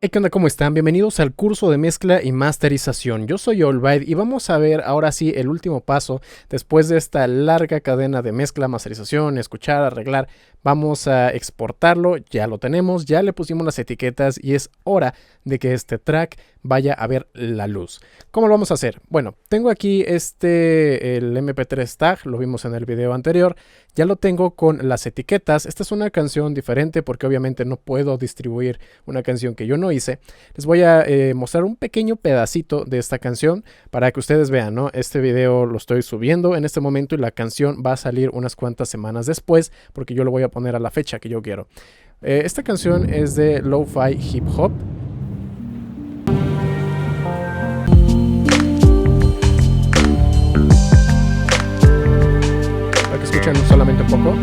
Hey, ¿qué onda? ¿Cómo están? Bienvenidos al curso de mezcla y masterización. Yo soy Allbite y vamos a ver ahora sí el último paso después de esta larga cadena de mezcla, masterización, escuchar, arreglar. Vamos a exportarlo, ya lo tenemos, ya le pusimos las etiquetas y es hora de que este track vaya a ver la luz. ¿Cómo lo vamos a hacer? Bueno, tengo aquí el MP3 tag, lo vimos en el video anterior. Ya lo tengo con las etiquetas. Esta es una canción diferente porque obviamente no puedo distribuir una canción que yo no hice. Les voy a mostrar un pequeño pedacito de esta canción para que ustedes vean, ¿no? Este video lo estoy subiendo en este momento y la canción va a salir unas cuantas semanas después porque yo lo voy a poner a la fecha que yo quiero. Esta canción es de Lo-Fi Hip Hop. Para que escuchen solamente un poco.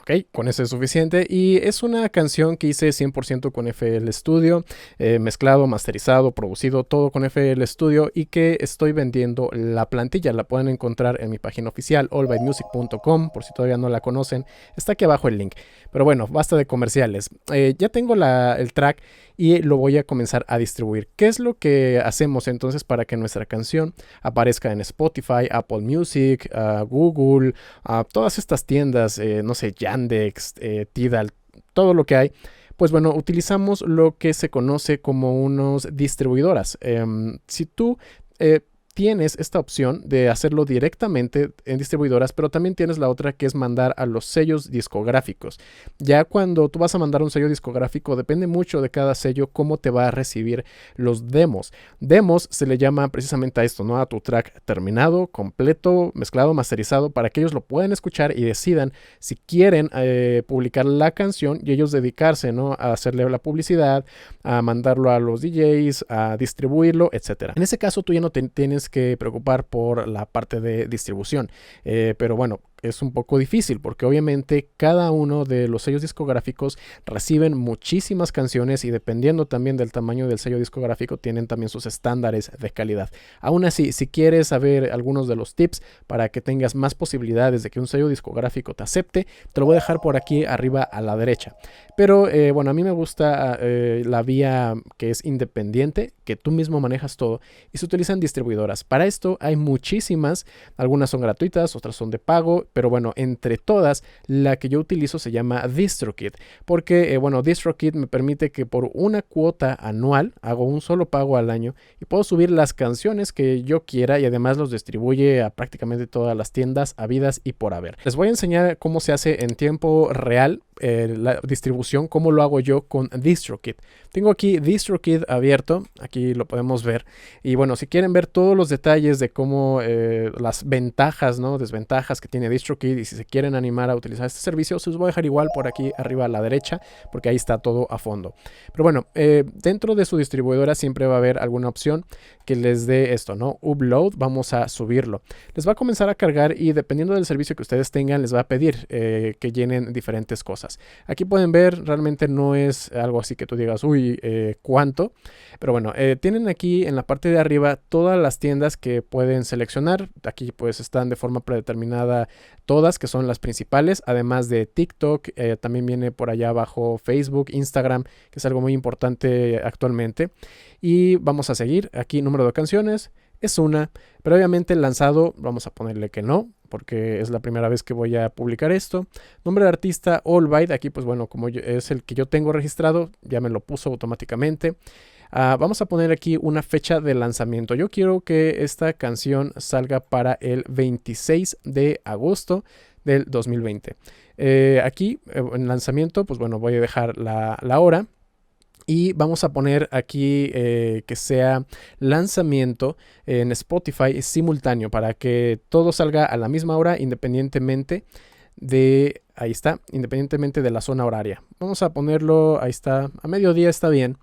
Ok, con eso es suficiente y es una canción que hice 100% con FL Studio, mezclado, masterizado, producido, todo con FL Studio y que estoy vendiendo la plantilla. La pueden encontrar en mi página oficial, allbytemusic.com, por si todavía no la conocen, está aquí abajo el link. Pero bueno, basta de comerciales. Ya tengo el track y lo voy a comenzar a distribuir. ¿Qué es lo que hacemos entonces para que nuestra canción aparezca en Spotify, Apple Music, Google, todas estas tiendas, no sé, Yandex, Tidal, todo lo que hay? Pues bueno, utilizamos lo que se conoce como unos distribuidoras. Si tú tienes esta opción de hacerlo directamente en distribuidoras, pero también tienes la otra que es mandar a los sellos discográficos. Ya cuando tú vas a mandar un sello discográfico, depende mucho de cada sello cómo te va a recibir los demos. Demos se le llama precisamente a esto, ¿no? A tu track terminado, completo, mezclado, masterizado, para que ellos lo puedan escuchar y decidan si quieren publicar la canción y ellos dedicarse, ¿no? A hacerle la publicidad, a mandarlo a los DJs, a distribuirlo, etcétera. En ese caso tú ya no tienes que preocupar por la parte de distribución, pero bueno, es un poco difícil porque obviamente cada uno de los sellos discográficos reciben muchísimas canciones y dependiendo también del tamaño del sello discográfico tienen también sus estándares de calidad. Aún así, si quieres saber algunos de los tips para que tengas más posibilidades de que un sello discográfico te acepte, te lo voy a dejar por aquí arriba a la derecha. Pero bueno, a mí me gusta la vía que es independiente, que tú mismo manejas todo y se utilizan distribuidoras. Para esto hay muchísimas, algunas son gratuitas, otras son de pago, pero bueno, entre todas, la que yo utilizo se llama DistroKid, porque bueno, DistroKid me permite que por una cuota anual hago un solo pago al año y puedo subir las canciones que yo quiera y además los distribuye a prácticamente todas las tiendas habidas y por haber. Les voy a enseñar cómo se hace en tiempo real la distribución, cómo lo hago yo con DistroKid. Tengo aquí DistroKid abierto, aquí lo podemos ver. Y bueno, si quieren ver todos los detalles de cómo las ventajas, ¿no? Desventajas que tiene DistroKid y si se quieren animar a utilizar este servicio, se los voy a dejar igual por aquí arriba a la derecha, porque ahí está todo a fondo. Pero bueno, dentro de su distribuidora siempre va a haber alguna opción que les dé esto, ¿no? Upload, vamos a subirlo. Les va a comenzar a cargar y dependiendo del servicio que ustedes tengan, les va a pedir que llenen diferentes cosas. Aquí pueden ver, realmente no es algo así que tú digas, uy, ¿cuánto? Pero bueno, tienen aquí en la parte de arriba todas las tiendas que pueden seleccionar. Aquí pues están de forma predeterminada todas, que son las principales, además de TikTok, también viene por allá abajo Facebook, Instagram, que es algo muy importante actualmente. Y vamos a seguir, aquí número de canciones, es una, pero obviamente el lanzado vamos a ponerle que no, porque es la primera vez que voy a publicar esto. Nombre de artista, Allbite, aquí pues bueno, como es el que yo tengo registrado, ya me lo puso automáticamente. Vamos a poner aquí una fecha de lanzamiento. Yo quiero que esta canción salga para el 26 de agosto del 2020. Aquí en lanzamiento, pues bueno, voy a dejar la hora. Y vamos a poner aquí que sea lanzamiento en Spotify simultáneo para que todo salga a la misma hora independientemente de, ahí está, independientemente de la zona horaria. Vamos a ponerlo, ahí está, a mediodía está bien.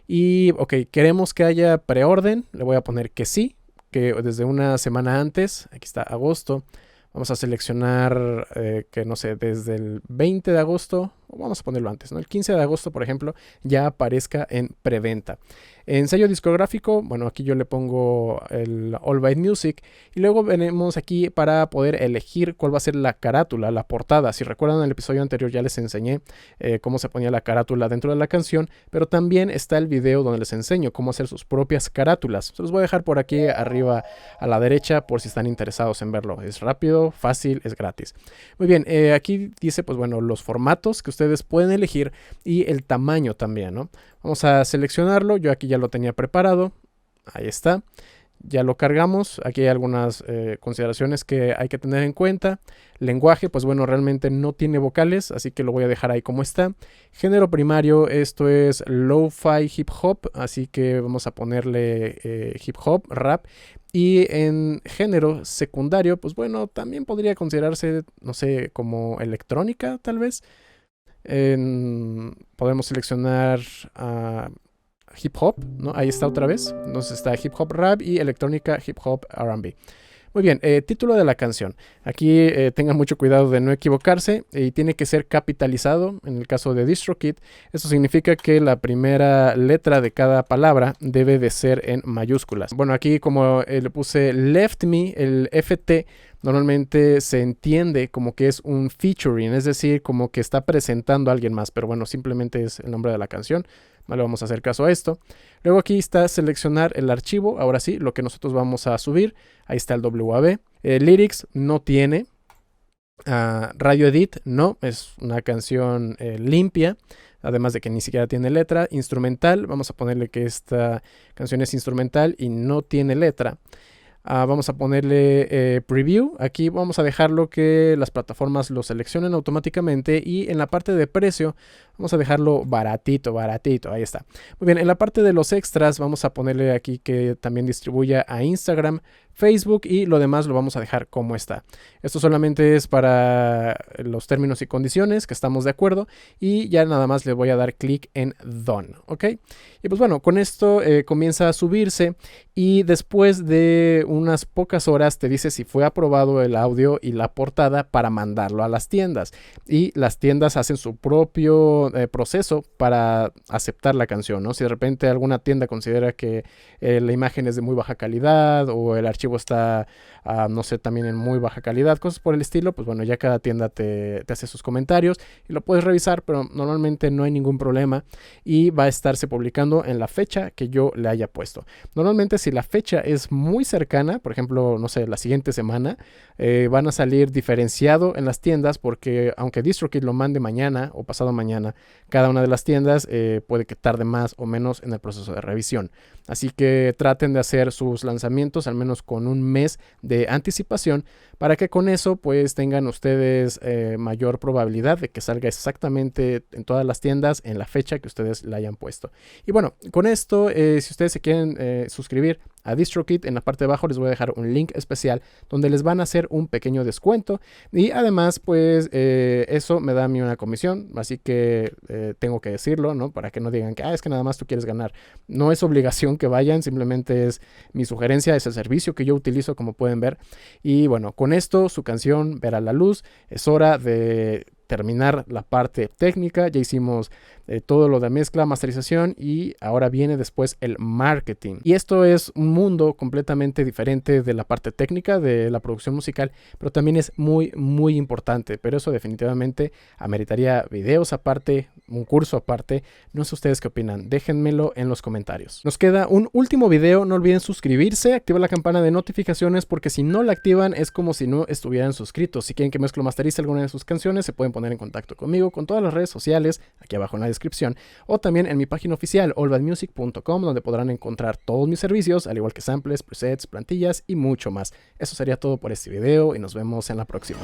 Y ok, queremos que haya preorden, le voy a poner que sí, que desde una semana antes, aquí está agosto, vamos a seleccionar que no sé, desde el 20 de agosto, vamos a ponerlo antes, ¿no? El 15 de agosto, por ejemplo, ya aparezca en preventa. En sello discográfico, bueno, aquí yo le pongo el All By Music y luego venimos aquí para poder elegir cuál va a ser la carátula, la portada. Si recuerdan, en el episodio anterior ya les enseñé cómo se ponía la carátula dentro de la canción, pero también está el video donde les enseño cómo hacer sus propias carátulas. Se los voy a dejar por aquí arriba a la derecha por si están interesados en verlo. Es rápido, fácil, es gratis. Muy bien, aquí dice, pues bueno, los formatos que ustedes pueden elegir y el tamaño también, ¿no? Vamos a seleccionarlo, yo aquí ya lo tenía preparado, ahí está, ya lo cargamos, aquí hay algunas consideraciones que hay que tener en cuenta. Lenguaje, pues bueno, realmente no tiene vocales, así que lo voy a dejar ahí como está. Género primario, esto es lo-fi hip hop, así que vamos a ponerle hip hop, rap. Y en género secundario, pues bueno, también podría considerarse, no sé, como electrónica tal vez. Podemos seleccionar hip hop, ¿no? Ahí está otra vez. Entonces está hip hop rap y electrónica hip hop R&B. Muy bien, título de la canción. Aquí tengan mucho cuidado de no equivocarse y tiene que ser capitalizado en el caso de DistroKid. Eso significa que la primera letra de cada palabra debe de ser en mayúsculas. Bueno, aquí como le puse left me, el FT normalmente se entiende como que es un featuring, es decir, como que está presentando a alguien más, pero bueno, simplemente es el nombre de la canción. No le vamos a hacer caso a esto. Luego aquí está seleccionar el archivo. Ahora sí, lo que nosotros vamos a subir. Ahí está el WAV. Lyrics no tiene. Radio Edit no. Es una canción limpia. Además de que ni siquiera tiene letra. Instrumental. Vamos a ponerle que esta canción es instrumental y no tiene letra. Vamos a ponerle preview. Aquí vamos a dejarlo que las plataformas lo seleccionen automáticamente. Y en la parte de precio vamos a dejarlo baratito, baratito. Ahí está. Muy bien, en la parte de los extras vamos a ponerle aquí que también distribuya a Instagram, Facebook y lo demás lo vamos a dejar como está. Esto solamente es para los términos y condiciones que estamos de acuerdo y ya nada más le voy a dar clic en Done, ¿ok? Y pues bueno, con esto comienza a subirse y después de unas pocas horas te dice si fue aprobado el audio y la portada para mandarlo a las tiendas. Y las tiendas hacen su propio proceso para aceptar la canción, ¿no? Si de repente alguna tienda considera que la imagen es de muy baja calidad o el archivo está, no sé, también en muy baja calidad, cosas por el estilo, pues bueno, ya cada tienda te hace sus comentarios y lo puedes revisar, pero normalmente no hay ningún problema y va a estarse publicando en la fecha que yo le haya puesto. Normalmente si la fecha es muy cercana, por ejemplo, no sé, la siguiente semana, van a salir diferenciado en las tiendas porque aunque DistroKid lo mande mañana o pasado mañana, cada una de las tiendas puede que tarde más o menos en el proceso de revisión. Así que traten de hacer sus lanzamientos al menos con un mes de anticipación para que con eso pues tengan ustedes mayor probabilidad de que salga exactamente en todas las tiendas en la fecha que ustedes le hayan puesto. Y bueno, con esto si ustedes se quieren suscribir a DistroKid, en la parte de abajo les voy a dejar un link especial donde les van a hacer un pequeño descuento y además pues eso me da a mí una comisión, así que tengo que decirlo, ¿no? Para que no digan que es que nada más tú quieres ganar. No es obligación que vayan, simplemente es mi sugerencia, es el servicio que yo utilizo, como pueden ver. Y bueno, con esto su canción verá la luz. Es hora de terminar la parte técnica. Ya hicimos todo lo de mezcla, masterización y ahora viene después el marketing. Y esto es un mundo completamente diferente de la parte técnica de la producción musical, pero también es muy, muy importante. Pero eso definitivamente ameritaría videos aparte, un curso aparte. No sé ustedes qué opinan. Déjenmelo en los comentarios. Nos queda un último video. No olviden suscribirse, activar la campana de notificaciones porque si no la activan es como si no estuvieran suscritos. Si quieren que mezclo masterice alguna de sus canciones, se pueden poner en contacto conmigo con todas las redes sociales aquí abajo en la descripción o también en mi página oficial allbadmusic.com donde podrán encontrar todos mis servicios al igual que samples, presets, plantillas y mucho más. Eso sería todo por este video y nos vemos en la próxima.